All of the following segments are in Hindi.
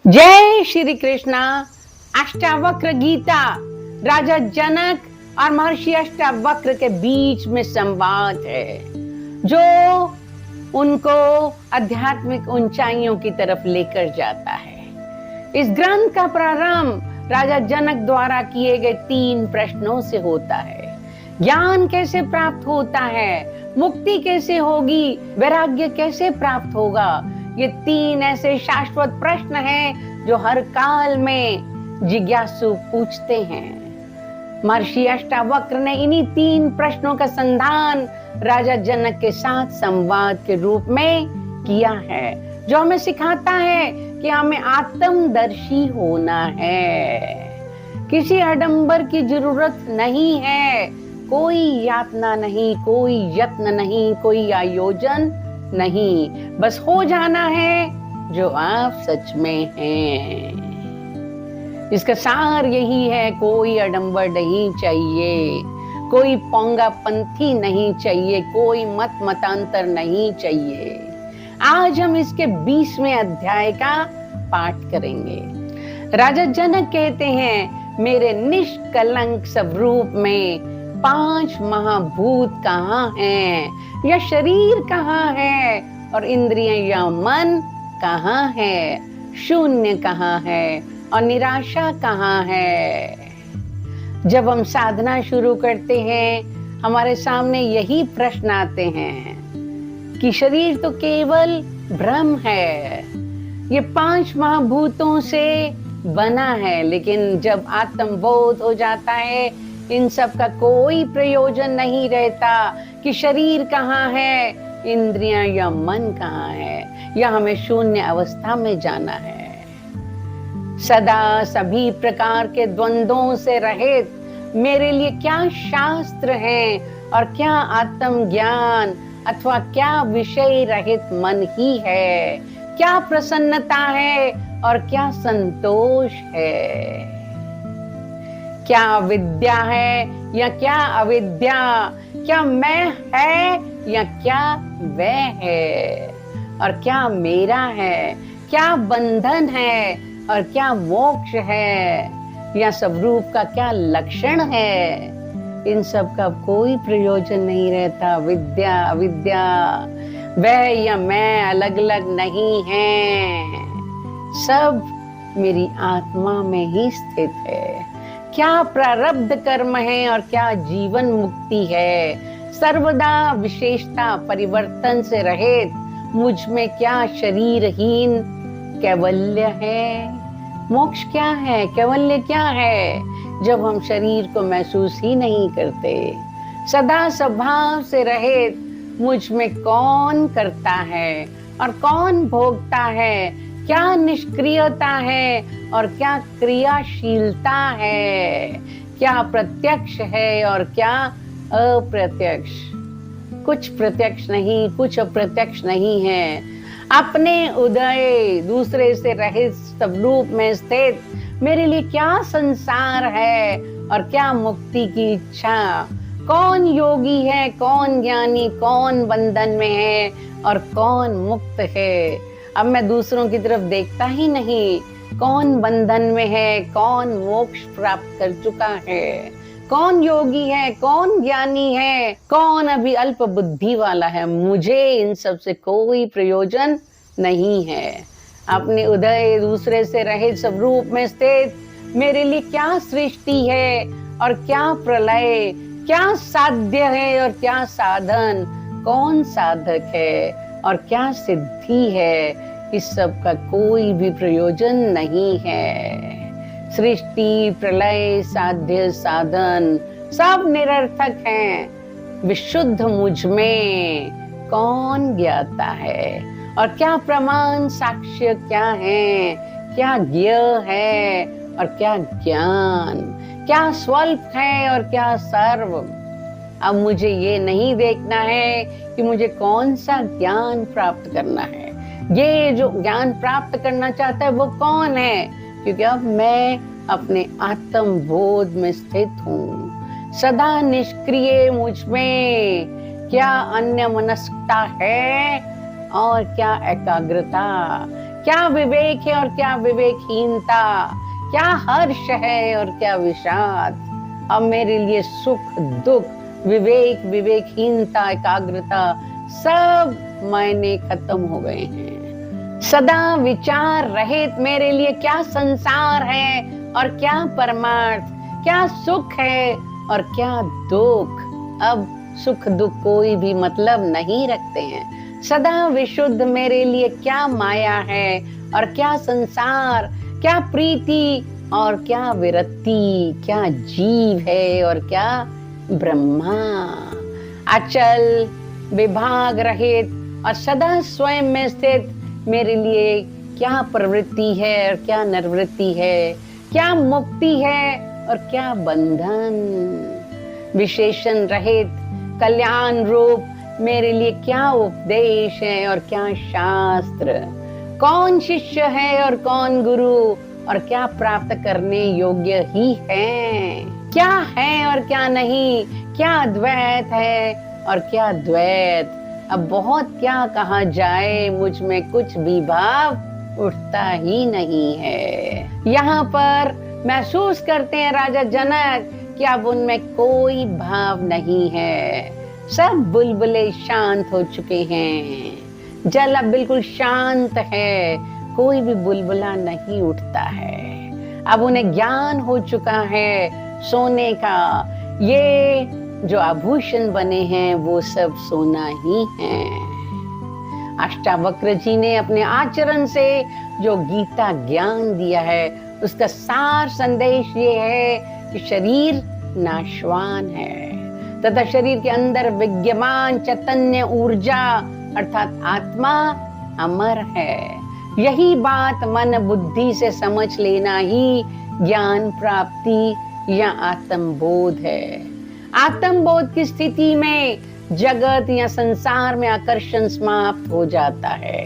जय श्री कृष्णा। अष्टावक्र गीता राजा जनक और महर्षि अष्टावक्र के बीच में संवाद है जो उनको आध्यात्मिक ऊंचाइयों की तरफ लेकर जाता है। इस ग्रंथ का प्रारंभ राजा जनक द्वारा किए गए 3 प्रश्नों से होता है। ज्ञान कैसे प्राप्त होता है, मुक्ति कैसे होगी, वैराग्य कैसे प्राप्त होगा। ये 3 ऐसे शाश्वत प्रश्न हैं जो हर काल में जिज्ञासु पूछते हैं। महर्षि अष्टावक्र ने इन्हीं 3 प्रश्नों का संधान राजा जनक के साथ संवाद के रूप में किया है, जो हमें सिखाता है कि हमें आत्मदर्शी होना है। किसी आडंबर की जरूरत नहीं है, कोई यातना नहीं, कोई यत्न नहीं, कोई आयोजन नहीं, बस हो जाना है जो आप सच में हैं। इसका सार यही है, कोई आडंबर नहीं चाहिए, कोई पोंगा पंथी नहीं चाहिए, कोई मत मतांतर नहीं चाहिए। आज हम इसके 20वें अध्याय का पाठ करेंगे। राजा जनक कहते हैं, मेरे निष्कलंक स्वरूप में 5 महाभूत कहाँ हैं, या शरीर कहाँ है, और इंद्रियां या मन कहाँ है, शून्य कहाँ है और निराशा कहाँ है। जब हम साधना शुरू करते हैं, हमारे सामने यही प्रश्न आते हैं कि शरीर तो केवल भ्रम है, ये 5 महाभूतों से बना है, लेकिन जब आत्मबोध हो जाता है, इन सब का कोई प्रयोजन नहीं रहता कि शरीर कहाँ है, इंद्रियां या मन कहाँ है, या हमें शून्य अवस्था में जाना है। सदा सभी प्रकार के द्वंद्वों से रहित मेरे लिए क्या शास्त्र है और क्या आत्मज्ञान अथवा क्या विषय रहित मन ही है, क्या प्रसन्नता है और क्या संतोष है, क्या विद्या है या क्या अविद्या, क्या मैं है या क्या वह है, और क्या मेरा है, क्या बंधन है और क्या मोक्ष है, या स्वरूप का क्या लक्षण है। इन सब का कोई प्रयोजन नहीं रहता। विद्या अविद्या, वह या मैं अलग अलग नहीं है, सब मेरी आत्मा में ही स्थित है। क्या प्रारब्ध कर्म है और क्या जीवन मुक्ति है, सर्वदा विशेषता परिवर्तन से रहित मुझ में क्या शरीरहीन कैवल्य है। मोक्ष क्या है, कैवल्य क्या है, जब हम शरीर को महसूस ही नहीं करते। सदा स्वभाव से रहित मुझ में कौन करता है और कौन भोगता है, क्या निष्क्रियता है और क्या क्रियाशीलता है, क्या प्रत्यक्ष है और क्या अप्रत्यक्ष। कुछ प्रत्यक्ष नहीं, कुछ अप्रत्यक्ष नहीं है। अपने उदय दूसरे से रहित स्वरूप में स्थित मेरे लिए क्या संसार है और क्या मुक्ति की इच्छा। कौन योगी है, कौन ज्ञानी, कौन बंधन में है और कौन मुक्त है। अब मैं दूसरों की तरफ देखता ही नहीं, कौन बंधन में है, कौन मोक्ष प्राप्त कर चुका है, कौन योगी है, कौन ज्ञानी है, कौन अभी अल्प बुद्धि वाला है। मुझे इन सब से कोई प्रयोजन नहीं है। अपने उदय दूसरे से रहित स्वरूप में स्थित मेरे लिए क्या सृष्टि है और क्या प्रलय, क्या साध्य है और क्या साधन, कौन साधक है और क्या सिद्धि है। इस सब का कोई भी प्रयोजन नहीं है। सृष्टि, प्रलय, साध्य, साधन सब निरर्थक हैं। विशुद्ध मुझ में कौन ज्ञाता है और क्या प्रमाण साक्ष्य क्या है, क्या ज्ञ है और क्या ज्ञान, क्या स्वल्प है और क्या सर्व। अब मुझे ये नहीं देखना है कि मुझे कौन सा ज्ञान प्राप्त करना है, ये जो ज्ञान प्राप्त करना चाहता है वो कौन है, क्योंकि अब मैं अपने आत्म बोध में स्थित हूँ। सदा निष्क्रिय मुझ में क्या अन्य मनस्कता है और क्या एकाग्रता, क्या विवेक है और क्या विवेकहीनता, क्या हर्ष है और क्या विषाद। अब मेरे लिए सुख दुख, विवेक विवेकहीनता, एकाग्रता सब मायने खत्म हो गए हैं। सदा विचार रहित मेरे लिए क्या संसार है और क्या परमार्थ, क्या सुख है और क्या दुख। अब सुख दुख कोई भी मतलब नहीं रखते हैं। सदा विशुद्ध मेरे लिए क्या माया है और क्या संसार, क्या प्रीति और क्या विरक्ति, क्या जीव है और क्या ब्रह्मा। अचल विभाग रहित और सदा स्वयं में स्थित मेरे लिए क्या प्रवृत्ति है और क्या निर्वृत्ति है, क्या मुक्ति है और क्या बंधन। विशेषण रहित कल्याण रूप मेरे लिए क्या उपदेश है और क्या शास्त्र। कौन शिष्य है और कौन गुरु और क्या प्राप्त करने योग्य ही है। क्या है और क्या नहीं, क्या द्वैत है और क्या द्वैत। अब बहुत क्या कहा जाए, मुझ में कुछ भी भाव उठता ही नहीं है। यहाँ पर महसूस करते हैं राजा जनक कि अब उनमें कोई भाव नहीं है। सब बुलबुले शांत हो चुके हैं। जल अब बिल्कुल शांत है, कोई भी बुलबुला नहीं उठता है। अब उन्हें ज्ञान हो चुका है सोने का। ये जो आभूषण बने हैं वो सब सोना ही है। अष्टावक्र जी ने अपने आचरण से जो गीता ज्ञान दिया है उसका सार संदेश ये है कि शरीर नाशवान है तथा शरीर के अंदर विद्यमान चैतन्य ऊर्जा अर्थात आत्मा अमर है। यही बात मन बुद्धि से समझ लेना ही ज्ञान प्राप्ति या आत्मबोध है। आत्मबोध की स्थिति में जगत या संसार में आकर्षण समाप्त हो जाता है।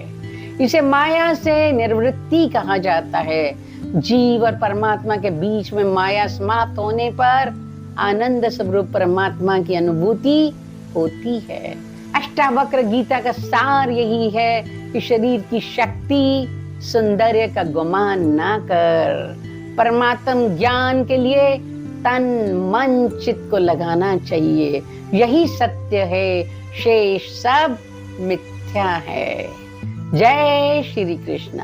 इसे माया से निवृत्ति कहा जाता है। जीव और परमात्मा के बीच में माया समाप्त होने पर आनंद स्वरूप परमात्मा की अनुभूति होती है। अष्टावक्र गीता का सार यही है कि शरीर की शक्ति सौंदर्य का गुमान ना कर। परमात्म ज्ञान के लिए तन मन चित्त को लगाना चाहिए। यही सत्य है, शेष सब मिथ्या है। जय श्री कृष्ण।